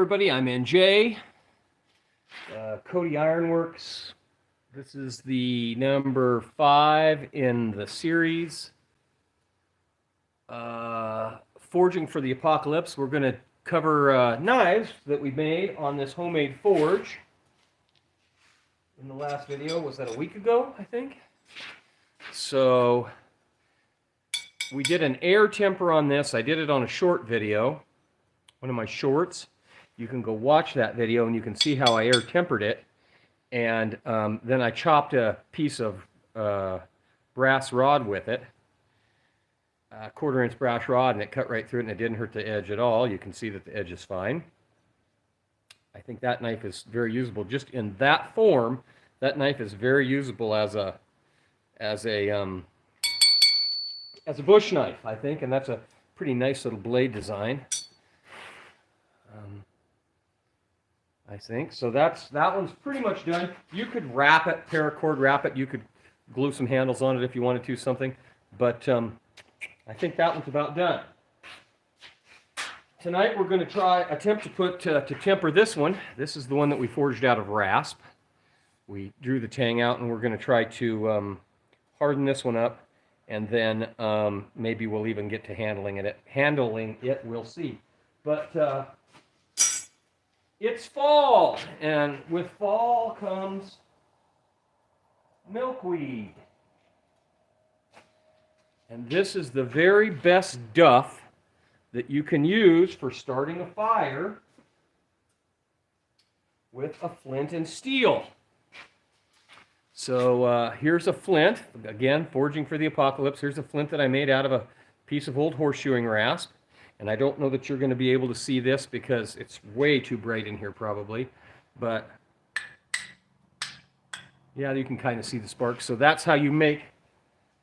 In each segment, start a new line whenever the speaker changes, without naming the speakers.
everybody, I'm NJ, Cody Ironworks. This is the number 5 in the series, Forging for the Apocalypse. We're going to cover knives that we made on this homemade forge. In the last video, was that a week ago, I think? So, we did an air temper on this. I did it on a short video, one of my shorts. You can go watch that video and you can see how I air tempered it. And then I chopped a piece of brass rod with it, a 1/4 inch brass rod, and it cut right through it and it didn't hurt the edge at all. You can see that the edge is fine. I think that knife is very usable. Just in that form, that knife is very usable as a bush knife, I think, and that's a pretty nice little blade design. I think so. That one's pretty much done. You could wrap it, paracord wrap it. You could glue some handles on it if you wanted to, something. But I think that one's about done. Tonight we're going to attempt to temper this one. This is the one that we forged out of rasp. We drew the tang out, and we're going to try to harden this one up, and then maybe we'll even get to handling it. We'll see. But it's fall, and with fall comes milkweed. And this is the very best duff that you can use for starting a fire with a flint and steel. So here's a flint, again, forging for the apocalypse. Here's a flint that I made out of a piece of old horseshoeing rasp. And I don't know that you're going to be able to see this because it's way too bright in here probably. But yeah, you can kind of see the sparks. So that's how you make.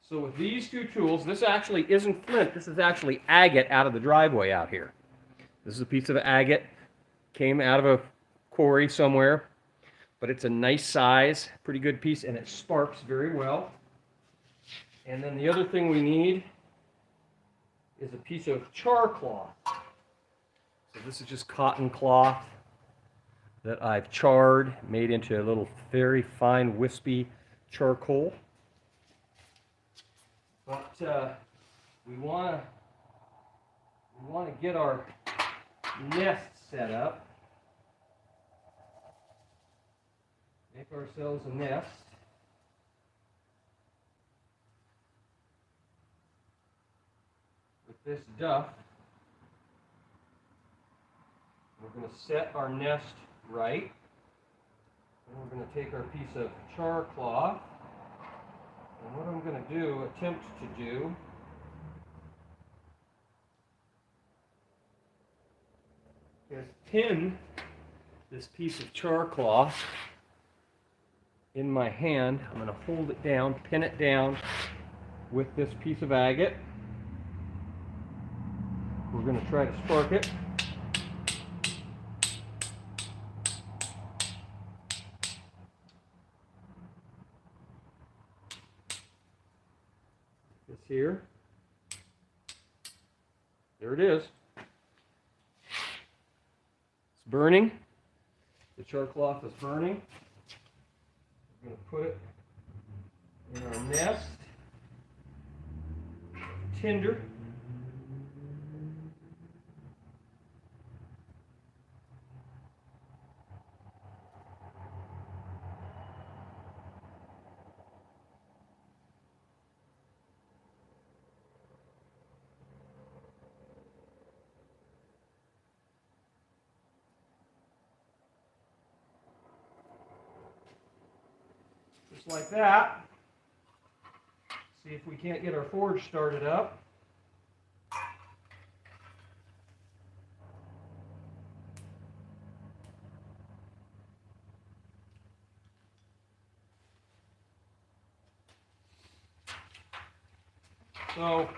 So with these two tools, this actually isn't flint. This is actually agate out of the driveway out here. This is a piece of agate. Came out of a quarry somewhere. But it's a nice size, pretty good piece, and it sparks very well. And then the other thing we need is a piece of char cloth. So this is just cotton cloth that I've charred, made into a little very fine wispy charcoal. But we want to get our nest set up. Make ourselves a nest. With this duff, we're going to set our nest right. And we're going to take our piece of char cloth, and what I'm going to attempt to do, is pin this piece of char cloth in my hand. I'm going to hold it down, pin it down with this piece of agate. We're going to try to spark it. This here. There it is. It's burning. The char cloth is burning. We're going to put it in our nest. Tinder. Just like that. See if we can't get our forge started up. So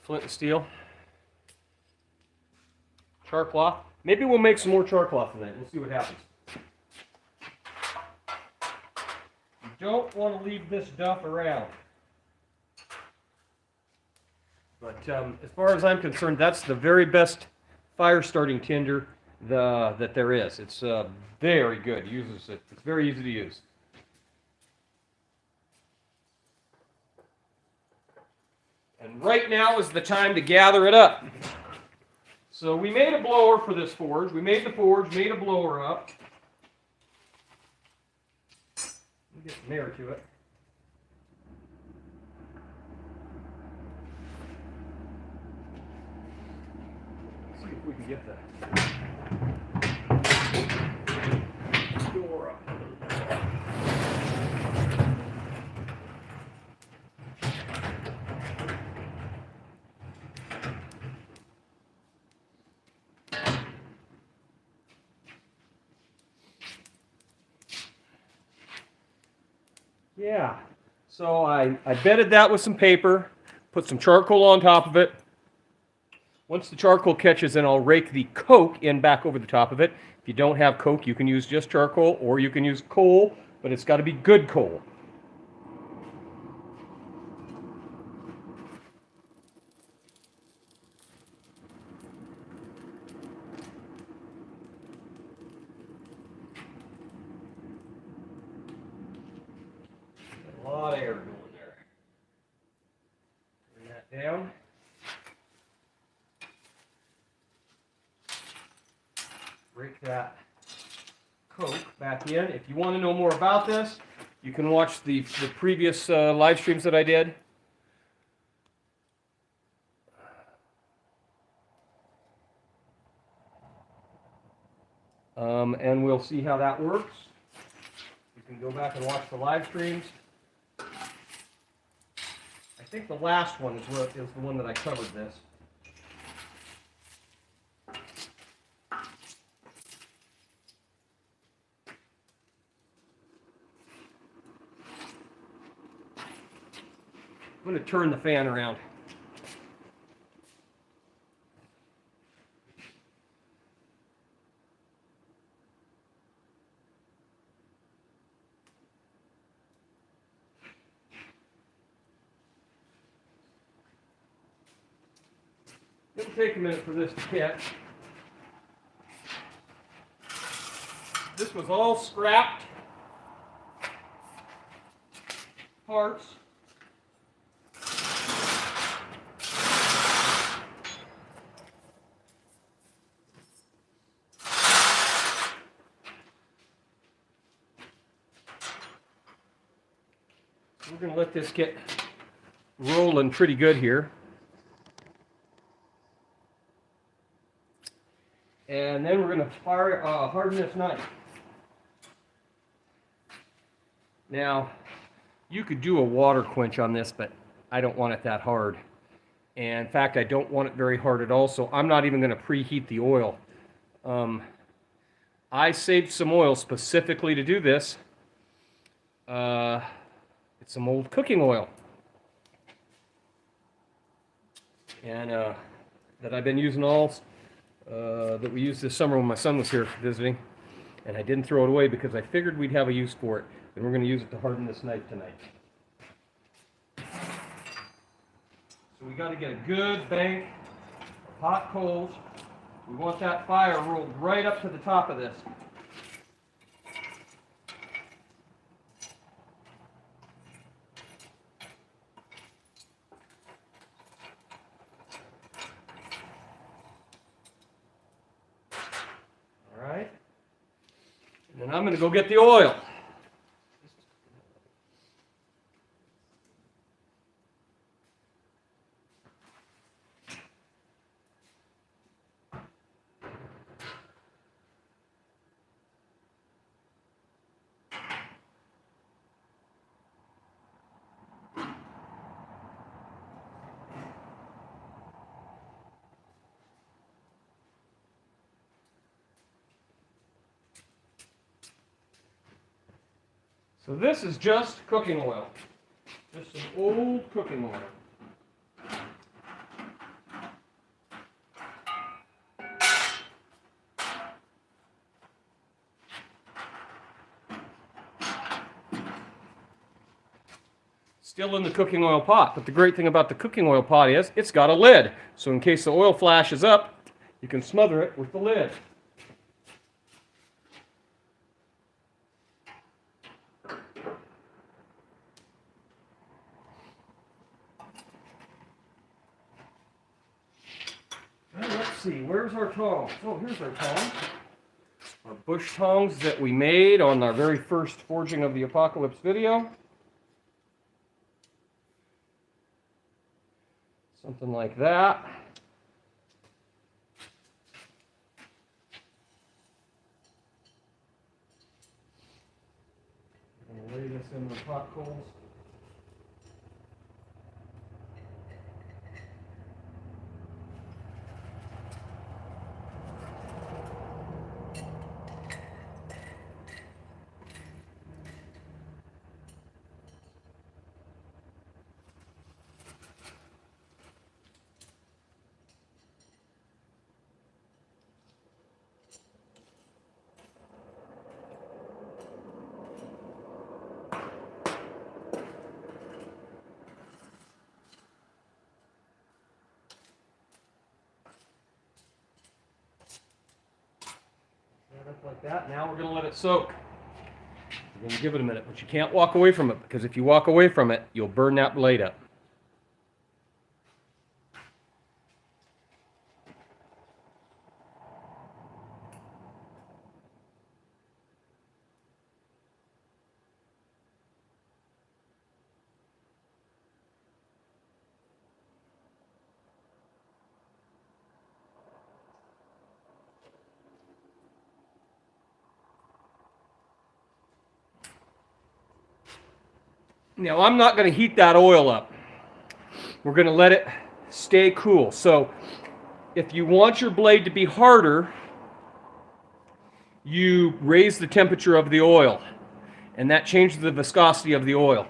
flint and steel, char cloth. Maybe we'll make some more char cloth tonight. We'll see what happens. You don't want to leave this duff around. But as far as I'm concerned, that's the very best fire starting tinder that there is. It's very good. It's very easy to use. And right now is the time to gather it up. So we made a blower for this forge. We made the forge, made a blower up. Let me get some air to it. Let's see if we can get the door up. Yeah, so I bedded that with some paper, put some charcoal on top of it. Once the charcoal catches, then I'll rake the coke in back over the top of it. If you don't have coke, you can use just charcoal, or you can use coal, but it's got to be good coal. A lot of air going there. Bring that down. Rake that coke back in. If you want to know more about this, you can watch the previous live streams that I did. And we'll see how that works. You can go back and watch the live streams. I think the last one is the one that I covered this. I'm going to turn the fan around. It'll take a minute for this to catch. This was all scrapped parts. We're going to let this get rolling pretty good here. And then we're going to harden this knife. Now, you could do a water quench on this, but I don't want it that hard. And in fact, I don't want it very hard at all, so I'm not even going to preheat the oil. I saved some oil specifically to do this. It's some old cooking oil. And that I've been using that we used this summer when my son was here visiting. And I didn't throw it away because I figured we'd have a use for it. And we're going to use it to harden this knife tonight. So we got to get a good bank of hot coals. We want that fire rolled right up to the top of this. All right. And then I'm going to go get the oil. So this is just cooking oil. Just some old cooking oil. Still in the cooking oil pot, but the great thing about the cooking oil pot is it's got a lid. So in case the oil flashes up, you can smother it with the lid. Let's see, where's our tongs? Oh, here's our tongs. Our bush tongs that we made on our very first forging of the Apocalypse video. Something like that. I'm going to lay this in the hot coals. Like that. Now we're going to let it soak. We're going to give it a minute, but you can't walk away from it, because if you walk away from it, you'll burn that blade up. Now I'm not going to heat that oil up. We're going to let it stay cool. So if you want your blade to be harder, you raise the temperature of the oil, and that changes the viscosity of the oil.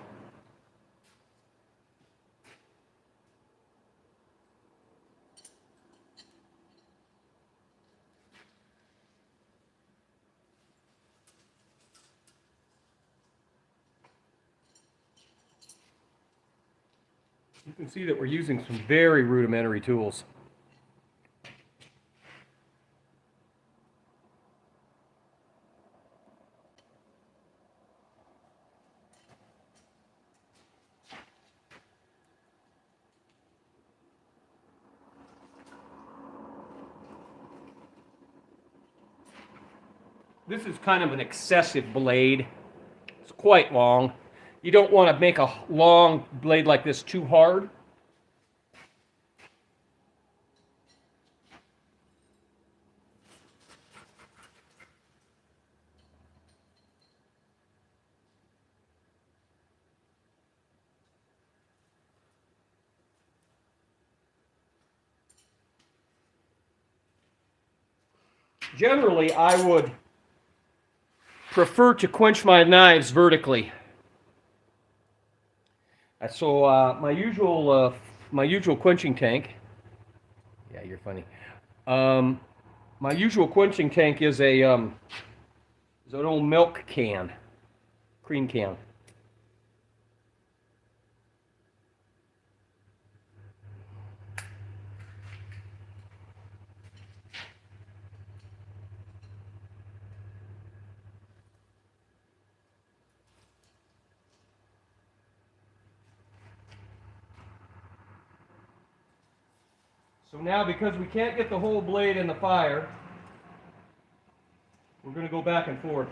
You can see that we're using some very rudimentary tools. This is kind of an excessive blade. It's quite long. You don't want to make a long blade like this too hard. Generally, I would prefer to quench my knives vertically. So my usual quenching tank. Yeah, you're funny. My usual quenching tank is an old milk can, cream can. So now, because we can't get the whole blade in the fire, we're going to go back and forth.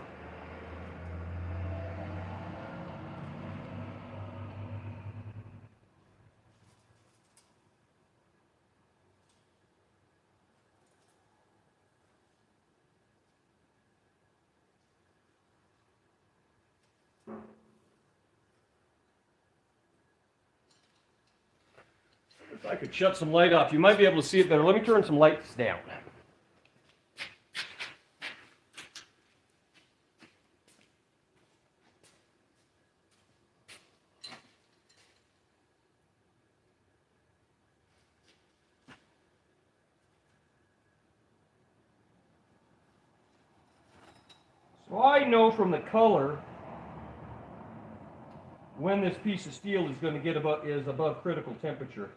If I could shut some light off, you might be able to see it better. Let me turn some lights down. So I know from the color when this piece of steel is going to get above critical temperature.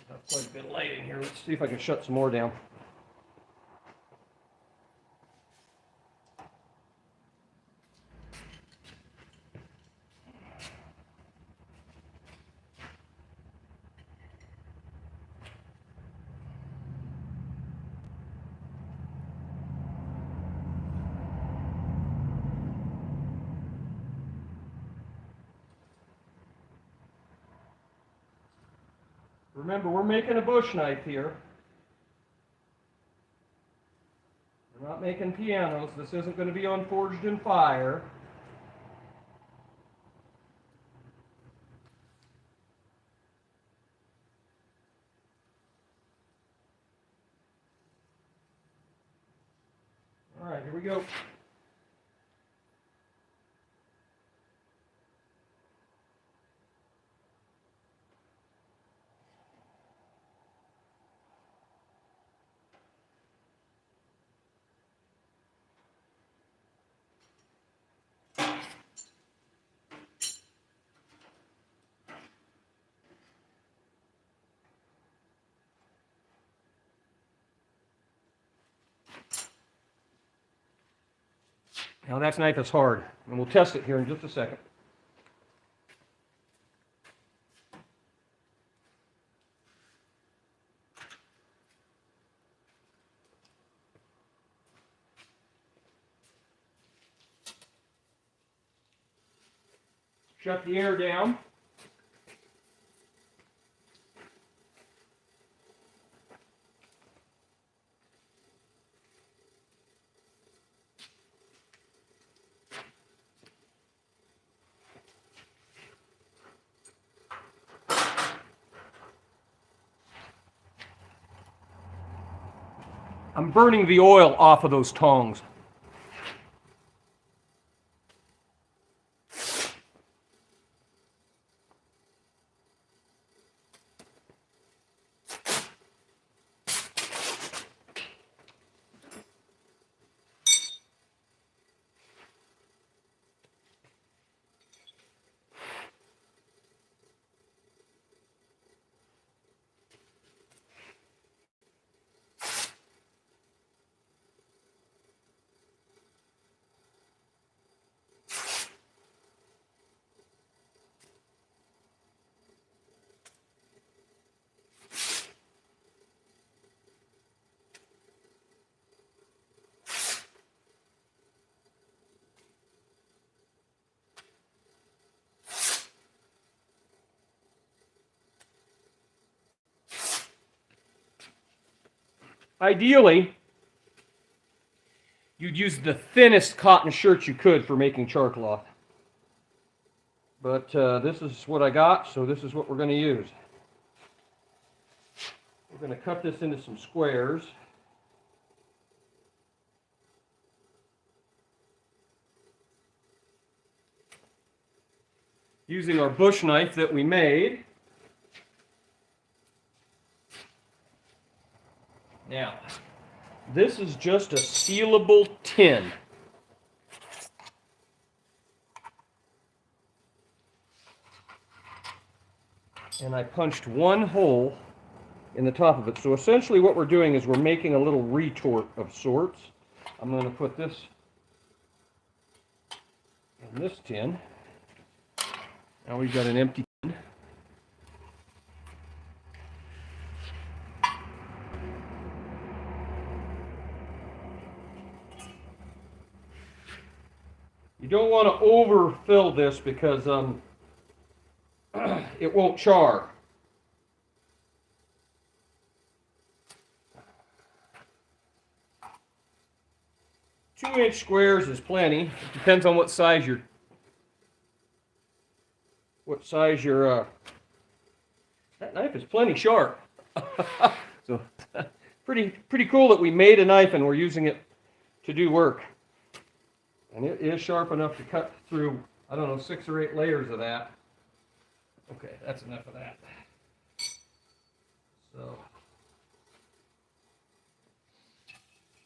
Got quite a bit of light in here. Let's see if I can shut some more down. Remember, we're making a bush knife here. We're not making pianos. This isn't going to be on Forged in Fire. All right, here we go. Now that knife is hard, and we'll test it here in just a second. Shut the air down. I'm burning the oil off of those tongs. Ideally, you'd use the thinnest cotton shirt you could for making char cloth. But this is what I got, so this is what we're going to use. We're going to cut this into some squares. Using our bush knife that we made. Now, this is just a sealable tin. And I punched one hole in the top of it. So essentially what we're doing is we're making a little retort of sorts. I'm going to put this in this tin. Now we've got an empty tin. You don't want to overfill this because it won't char. Two-inch squares is plenty. It depends on what size your that knife is plenty sharp. So pretty cool that we made a knife and we're using it to do work. And it is sharp enough to cut through, I don't know, 6 or 8 layers of that. Okay, that's enough of that. So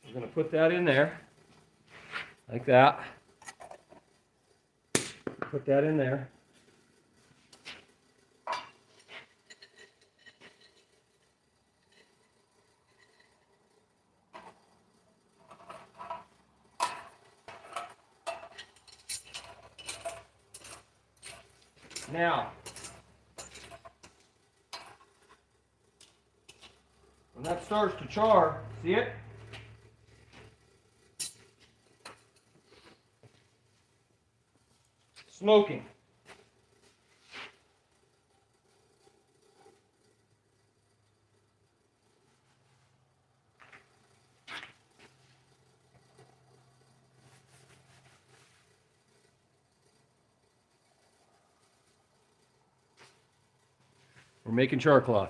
we're going to put that in there, like that. Put that in there. Now, when that starts to char, see it? Smoking. We're making char cloth.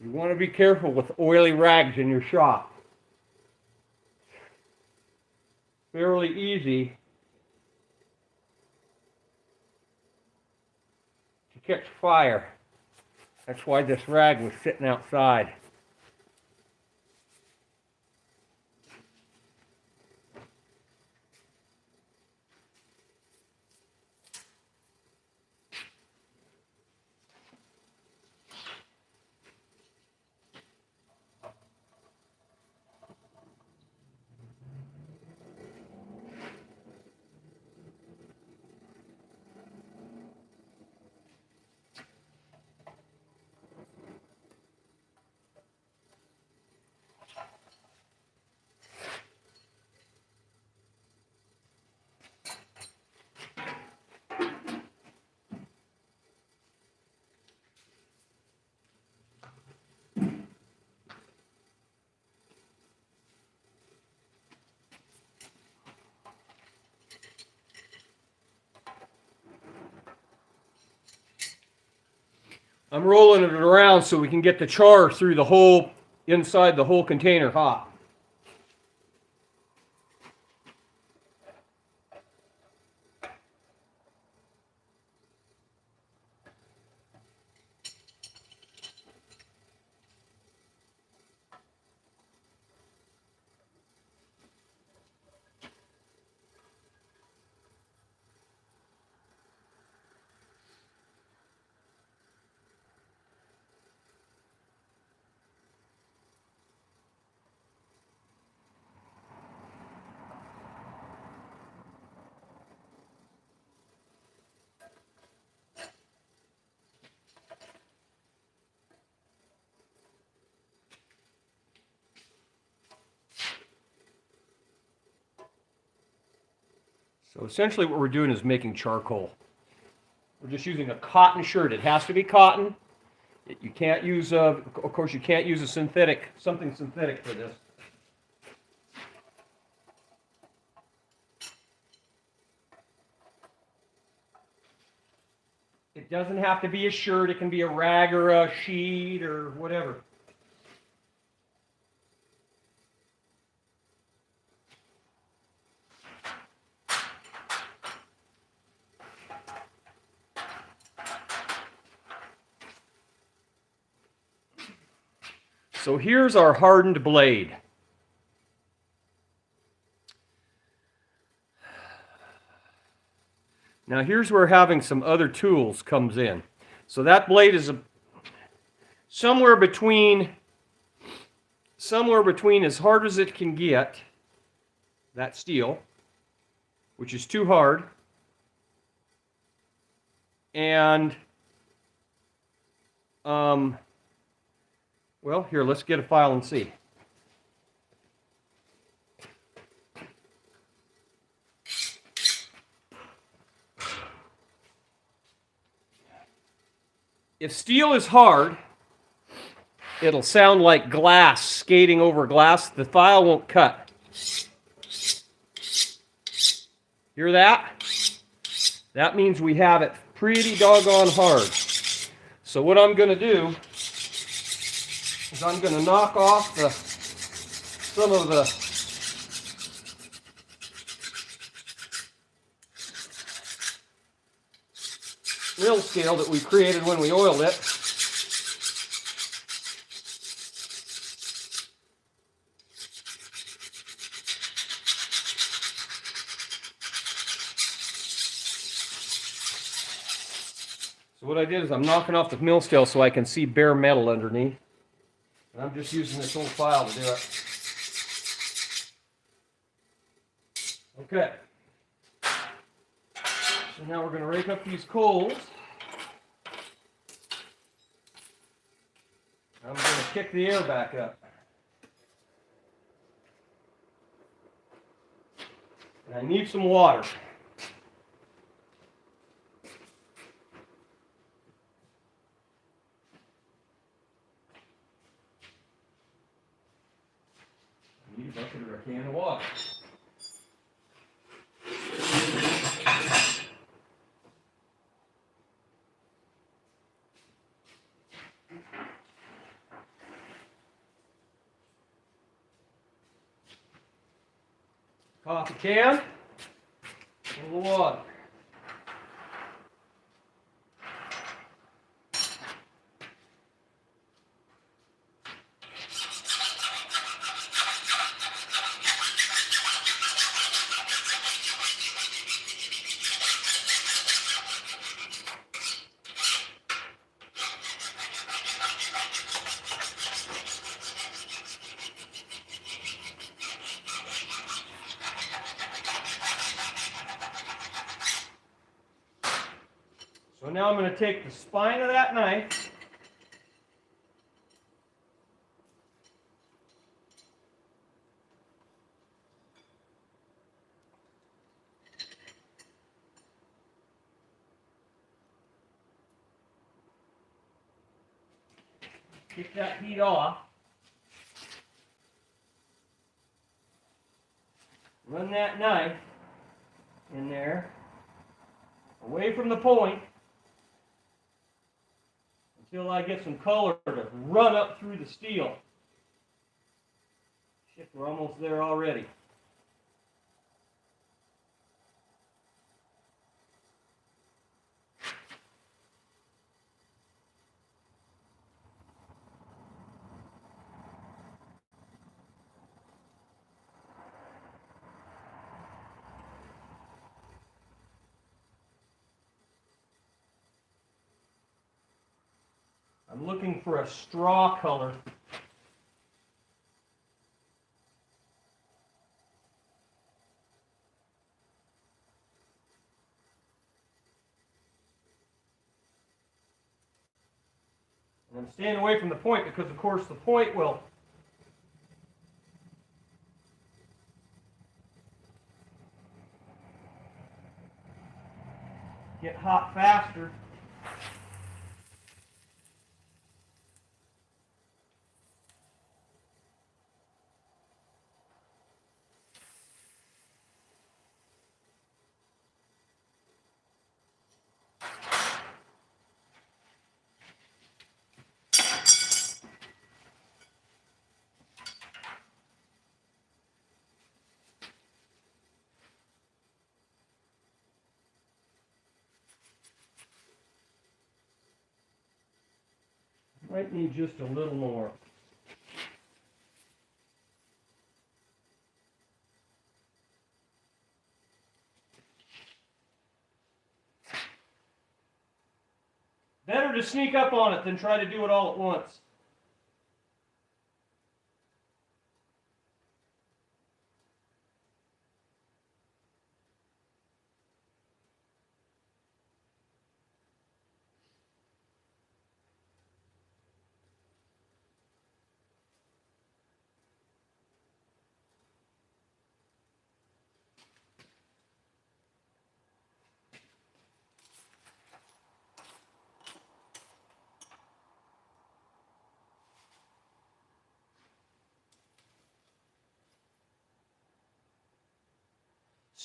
You want to be careful with oily rags in your shop. Fairly easy to catch fire. That's why this rag was sitting outside. I'm rolling it around so we can get the char through the whole, inside the whole container hot. So essentially what we're doing is making charcoal. We're just using a cotton shirt. It has to be cotton. You can't use, of course, you can't use a synthetic, something synthetic for this. It doesn't have to be a shirt. It can be a rag or a sheet or whatever. So here's our hardened blade. Now here's where having some other tools comes in. So that blade is somewhere between as hard as it can get, that steel, which is too hard, and well, here, let's get a file and see. If steel is hard, it'll sound like glass skating over glass. The file won't cut. Hear that? That means we have it pretty doggone hard. So what I'm going to do is I'm going to knock off some of the mill scale that we created when we oiled it. So what I did is I'm knocking off the mill scale so I can see bare metal underneath. And I'm just using this old file to do it. Okay. So now we're going to rake up these coals. I'm going to kick the air back up. And I need some water. I need a bucket or a can of water. Coffee can, a little water. So now I'm going to take the spine of that knife get that heat off, run that knife in there, away from the point, until I get some color to run up through the steel. Shit, we're almost there already. I'm looking for a straw color. And I'm staying away from the point because, of course, the point will get hot faster. Might need just a little more. Better to sneak up on it than try to do it all at once.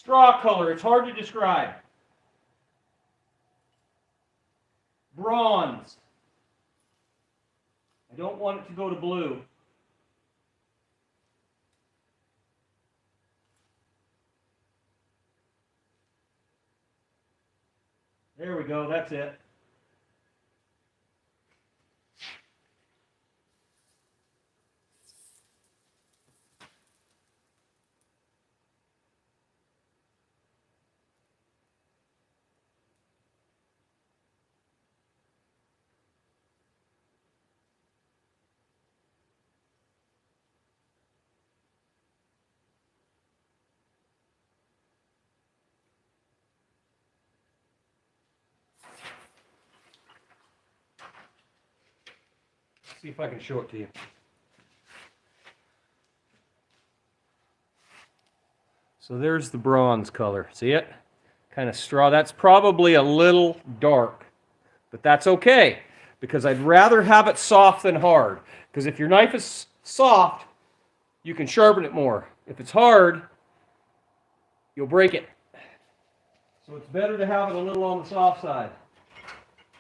Straw color, it's hard to describe. Bronze. I don't want it to go to blue. There we go, that's it. See if I can show it to you. So there's the bronze color. See it? Kind of straw. That's probably a little dark, but that's okay because I'd rather have it soft than hard. Because if your knife is soft, you can sharpen it more. If it's hard, you'll break it. So it's better to have it a little on the soft side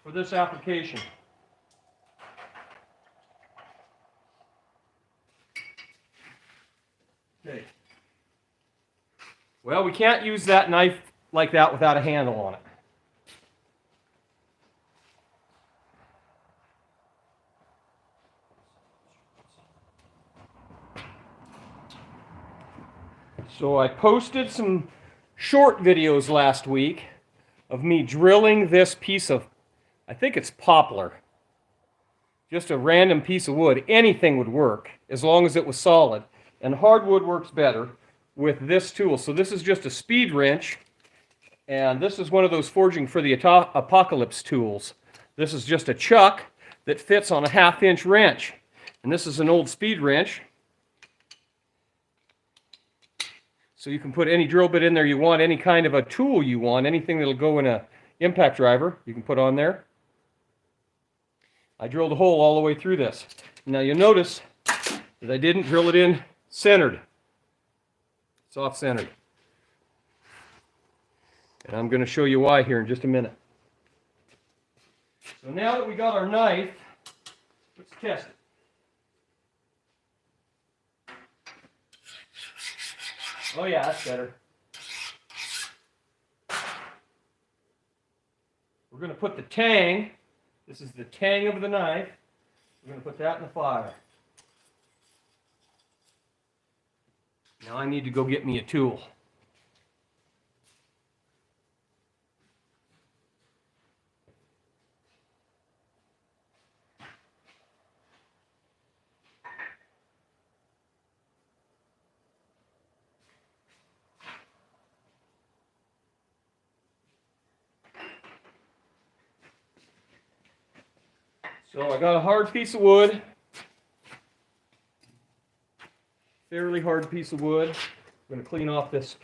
for this application. Okay. Well, we can't use that knife like that without a handle on it. So I posted some short videos last week of me drilling this piece of, I think it's poplar. Just a random piece of wood. Anything would work as long as it was solid. And hardwood works better with this tool. So this is just a speed wrench, and this is one of those Forging for the Apocalypse tools. This is just a chuck that fits on a 1/2-inch wrench. And this is an old speed wrench. So you can put any drill bit in there you want, any kind of a tool you want, anything that'll go in a impact driver, you can put on there. I drilled a hole all the way through this. Now you'll notice that I didn't drill it in centered. It's off-centered. And I'm going to show you why here in just a minute. So now that we got our knife, let's test it. Oh yeah, that's better. We're going to put the tang, this is the tang of the knife, we're going to put that in the fire. Now I need to go get me a tool. So I got a hard piece of wood, fairly hard piece of wood. I'm going to clean off this.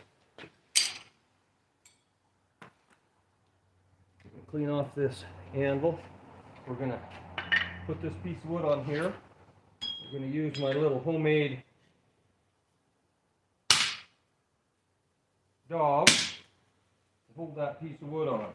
Clean off this anvil. We're going to put this piece of wood on here. We're going to use my little homemade dog to hold that piece of wood on.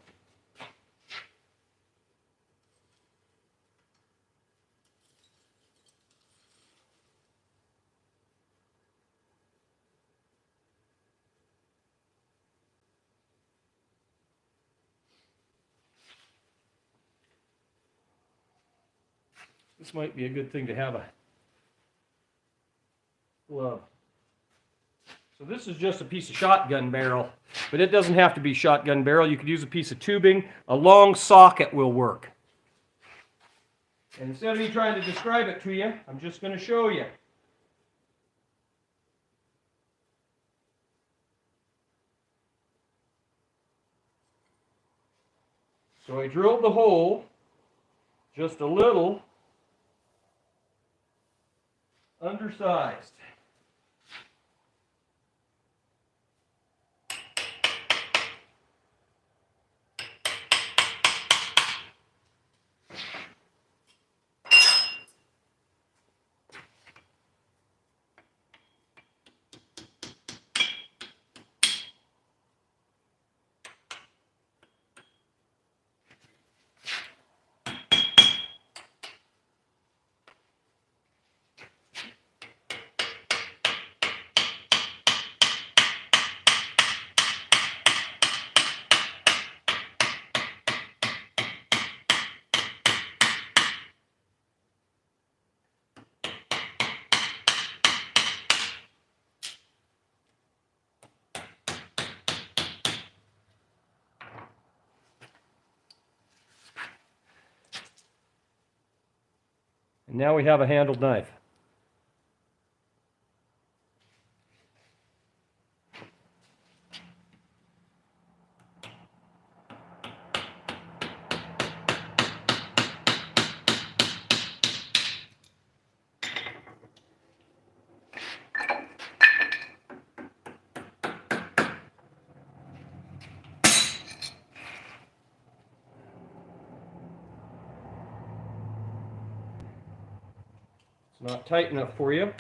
This might be a good thing to have a glove. So this is just a piece of shotgun barrel, but it doesn't have to be shotgun barrel. You could use a piece of tubing. A long socket will work. And instead of me trying to describe it to you, I'm just going to show you. So I drilled the hole just a little undersized. And now we have a handled knife. It's not tight enough for you.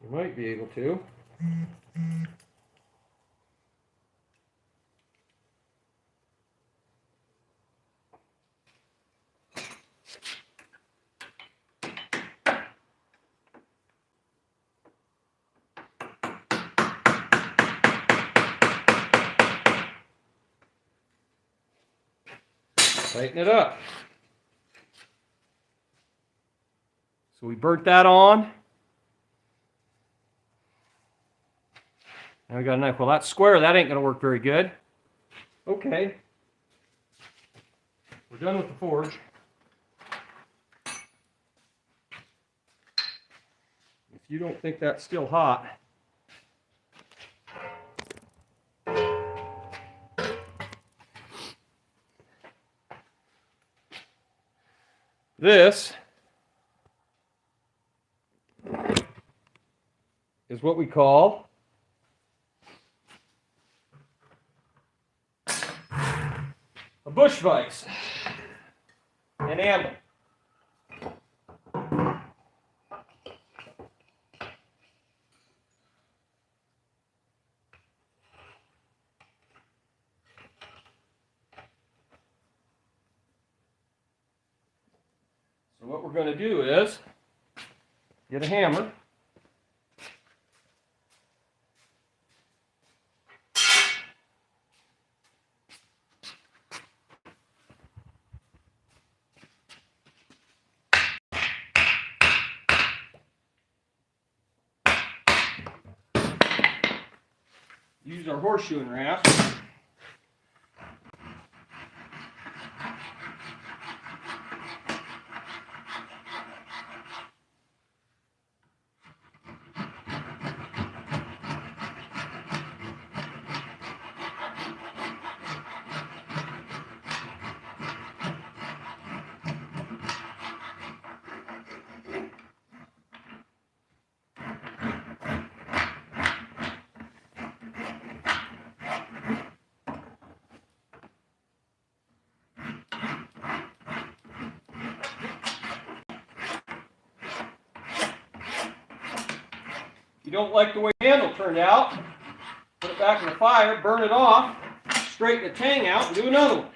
You might be able to. Tighten it up. So we burnt that on. Now we got a knife. Well, that's square. That ain't going to work very good. Okay. We're done with the forge. If you don't think that's still hot, this is what we call a bush vise, an anvil. So what we're going to do is get a hammer. Use our horseshoe rasp. If you don't like the way the handle turned out, put it back in the fire, burn it off, straighten the tang out, and do another one.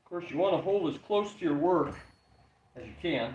Of course, you want to hold as close to your work as you can.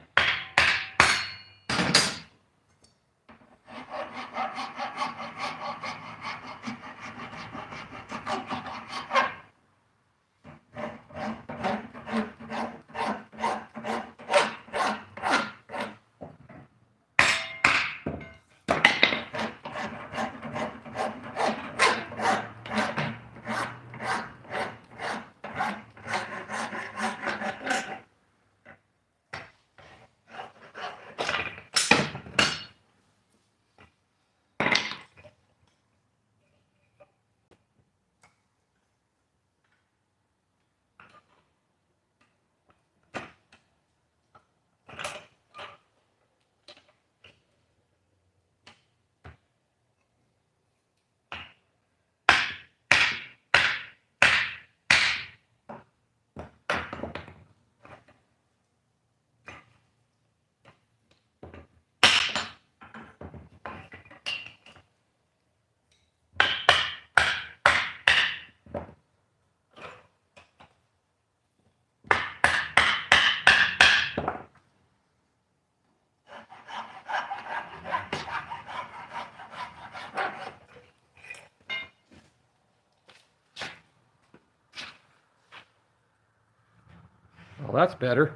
Well, that's better.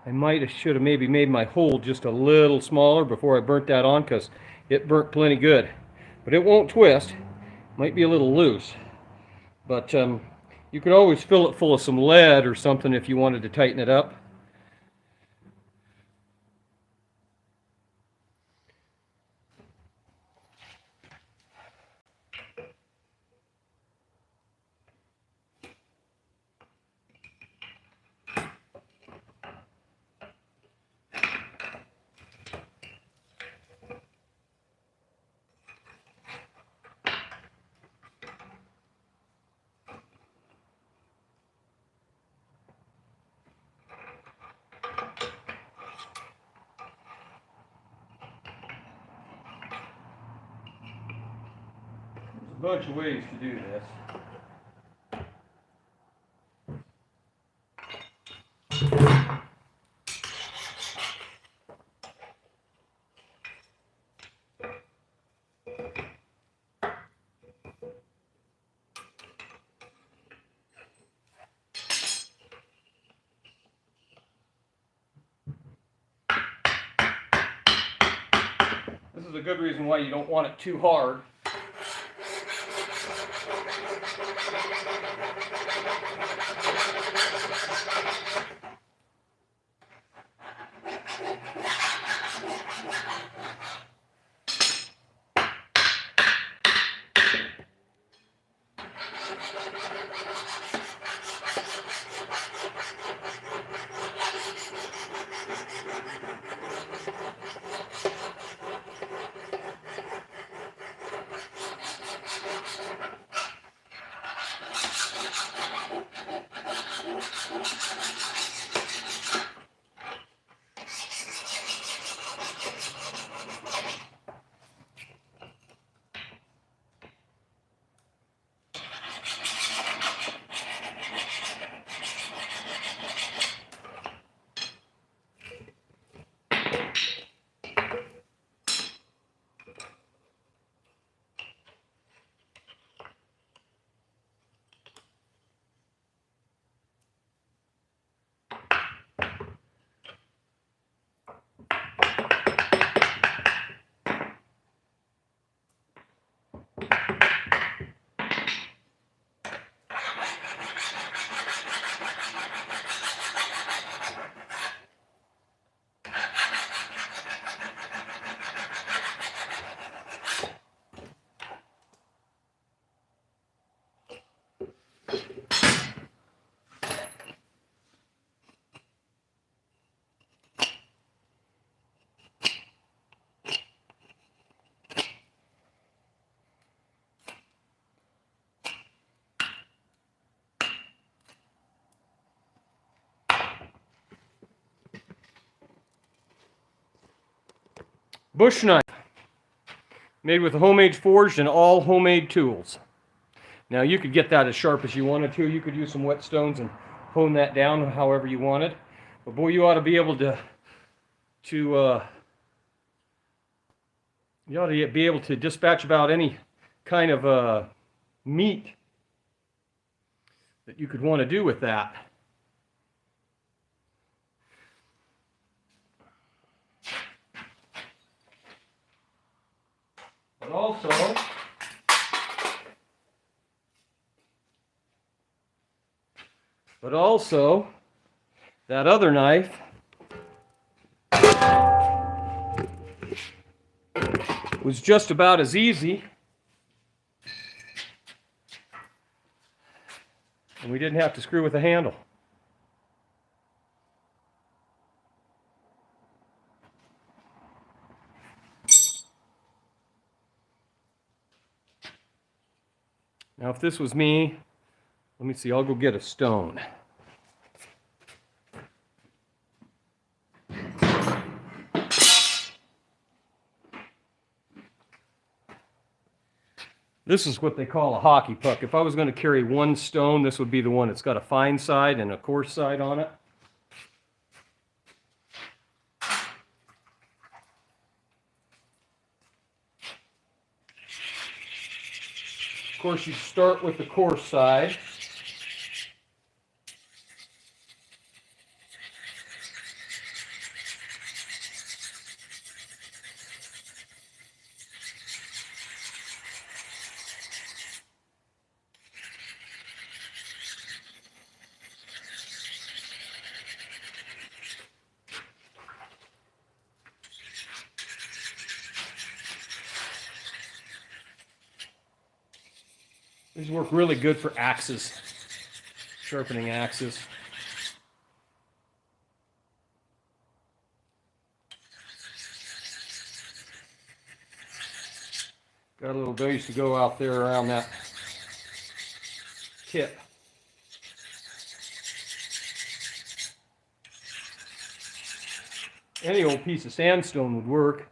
I should have maybe made my hole just a little smaller before I burnt that on, because it burnt plenty good. But it won't twist. Might be a little loose. But you could always fill it full of some lead or something if you wanted to tighten it up. There's a bunch of ways to do this. This is a good reason why you don't want it too hard. Bush knife, made with a homemade forged and all homemade tools. Now you could get that as sharp as you wanted to. You could use some whetstones and hone that down however you wanted. But boy, you ought to be able to dispatch about any kind of meat that you could want to do with that. But also, that other knife was just about as easy, and we didn't have to screw with the handle. Now, if this was me, let me see, I'll go get a stone. This is what they call a hockey puck. If I was going to carry one stone, this would be the one that's got a fine side and a coarse side on it. course, you start with the coarse side. These work really good for axes, sharpening axes. Got a little base to go out there around that tip. Any old piece of sandstone would work.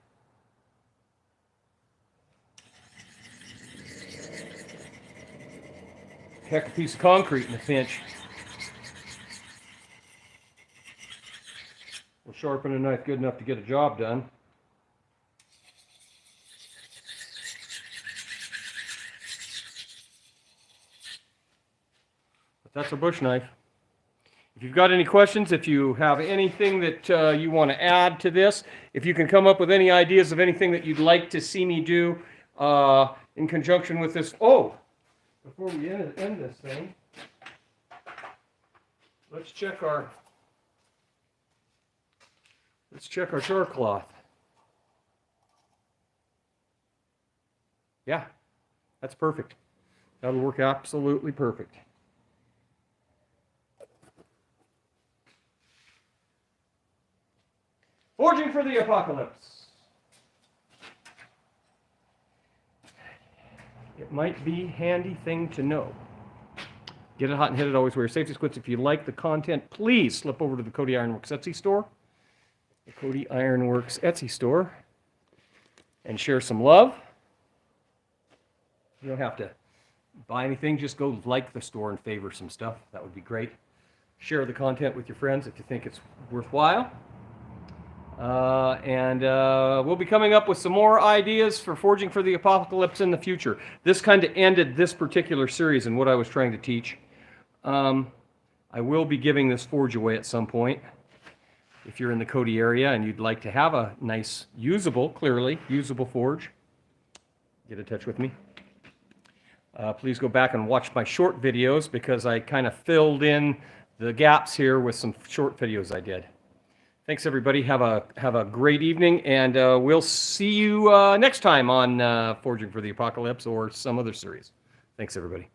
Heck, a piece of concrete in a pinch. We'll sharpen a knife good enough to get a job done. But that's a bush knife. If you've got any questions, if you have anything that you want to add to this, if you can come up with any ideas of anything that you'd like to see me do in conjunction with this. Oh, before we end this thing, let's check our char cloth. Yeah, that's perfect. That'll work absolutely perfect. Forging for the Apocalypse. It might be a handy thing to know. Get it hot and hit it, always wear your safety squints. If you like the content, please slip over to the Cody Ironworks Etsy store. The Cody Ironworks Etsy store. And share some love. You don't have to buy anything, just go like the store and favor some stuff. That would be great. Share the content with your friends if you think it's worthwhile. We'll be coming up with some more ideas for Forging for the Apocalypse in the future. This kind of ended this particular series and what I was trying to teach. I will be giving this forge away at some point. If you're in the Cody area and you'd like to have a nice, clearly usable forge, get in touch with me. Please go back and watch my short videos because I kind of filled in the gaps here with some short videos I did. Thanks, everybody. Have a great evening, and we'll see you next time on Forging for the Apocalypse or some other series. Thanks, everybody.